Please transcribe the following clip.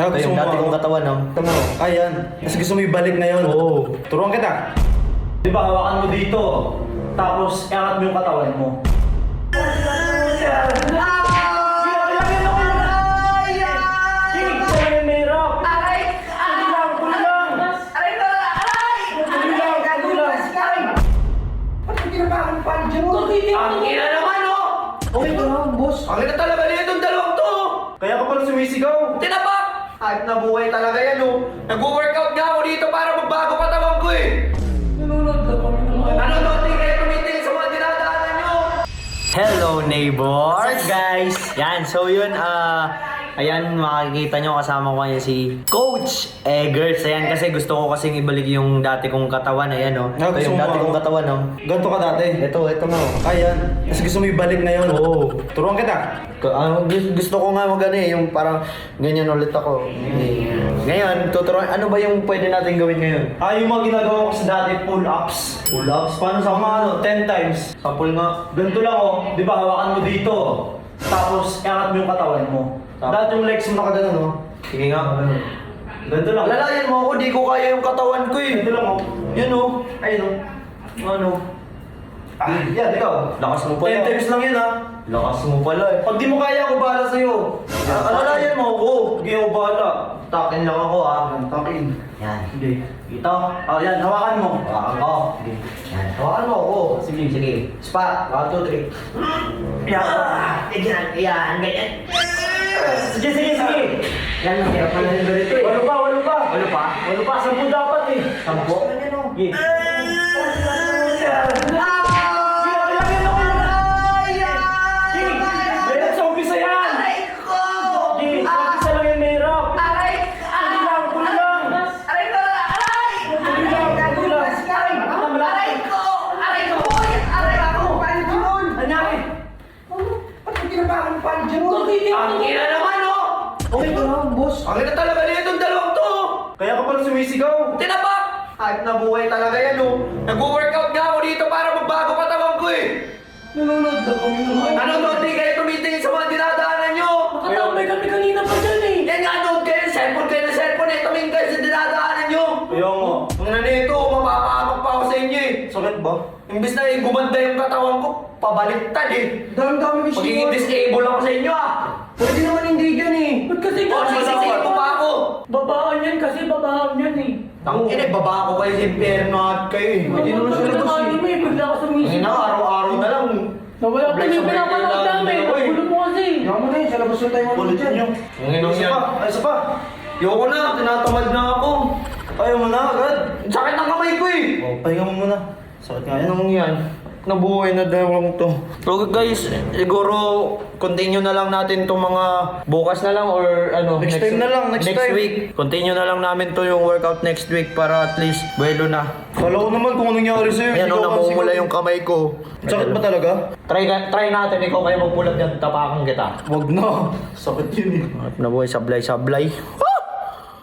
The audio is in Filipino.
Ito yung dati kong katawan, no? Tama. Ayan. Kasi gusto mo ibalik na yun. Oo. Turuan kita. Di ba hawakan mo dito, tapos iangat mo yung katawan mo. Ang ina naman, oh! Okay ka lang, boss. Ang ina talaga nila itong dalawang to! Kaya ka pala sumisigaw. Tinapak! Hype na buhay talaga yan, oh! Nag-workout nga ako dito para magbago katawan ko, eh! Nanonood din kayo tumitingin sa mga dinadaanan nyo! Hello, neighbors! Guys! Yan, so yun, ayan, makikita nyo kasama ko ngayon si Coach Eggers. Ayan, kasi gusto ko kasing ibalik yung dati kong katawan. Ayan, no? Ito gusto yung mo dati ba? kong katawan, no? Ganto ka dati. Ito mo. Ayan. Kasi gusto mo ibalik na yun. Oo. Turuan kita. Gusto ko nga mag yung parang ganyan ulit ako. Ngayon, tuturuan, ano ba yung pwede natin gawin ngayon? Yung mga ginagawa ko sa dati, pull-ups. Pull-ups? Paano sa mga 10 times? Sample nga. Ganito lang, oh. Di ba hawakan mo dito, tapos iangat mo yung katawan mo. Dahil yung legs mo nakaganon, oh. Sige nga. Ganito lang. Alalayan mo ako, di ko kaya yung katawan ko eh. Ganito lang, oh. Yun oh. Ayun, oh. Ano? Yan, ikaw. Lakas mo pala. 10 times lang yun, ha. Lakas mo pala eh. Pag di mo kaya, ako bahala sa'yo. Alalayan mo ako. Sige, ako bahala. Takin lang ako ah. Takin. Yan. Sige. Ito. Yan, hawakan mo. Hawakan ko. Sige. Yan. Hawakan mo ako. Sige. Sige. Spa. 1, 2, 3. Yan. Yan. Yan. Ganyan. Sige, sige, sige. Yan. Mahirap na lang ganito eh. Walo pa. Walo pa? 10 dapat eh. 10? Sige. Mahirap sa umpisa yan. Sige, sa umpisa lang yan mahirap. Anyari? Ang ina naman, oh! Okay ka lang, boss. Ang ina talaga nila itong dalawang to! Kaya ka pala sumisigaw. Tinapak! Hype na buhay talaga yan, oh! Nag-workout nga ako dito para magbago katawan ko, eh! Nanonood din kayo tumitingin sa mga dinadaanan nyo! Nakatambay kami kanina pa dyan eh. Yan nga, nood kayo ng cellphone, eh! Tumingin kayo sa dinadaanan nyo! Kaya mo. Ang ina nito, mapapahamak pa ako sa inyo, eh! Sakit ba? Imbis na gumanda yung katawan ko, pabaliktad, eh! Dami-dami Magiging disable ako sa inyo, ah! Pwede naman hindi dyan eh. Ba't kasi O, sisisihin mo pa ako! babaan yan kasi babaan yan eh. Tangin eh, baba ko kayo sa impyerno at kayo, eh! Pwede naman siya labas eh. Mo eh, bigla ka sumisip. Ngayon na, araw-araw na lang. Nawala pa Bless yung sa pinapanood birthday namin. lang, eh. Gulo mo kasi. Yaman mo na yun. Sa labas yung tayo Ulit dyan. nyo. Ngayon Isa yan. pa. Ay, isa pa. Yoko na, tinatamad na ako. Ayaw mo na agad. Sakit ang kamay ko eh. Oh, pahinga mo muna. Sakit nga yan. Anong yan? Nabuhay na dalawang to. So guys, siguro continue na lang natin itong mga bukas na lang or ano Next time na lang, next time. week. Continue na lang namin to yung workout next week para at least buwelo na. Kala ko naman kung anong nangyari sa'yo. Ayan, Ikaw nung kasi namumula kung- yung kamay ko. Sakit ba talaga? Try natin, ikaw kayo magpulat yan, tapakan kita. Wag na. Sakit yun eh. At nabuhay, sablay.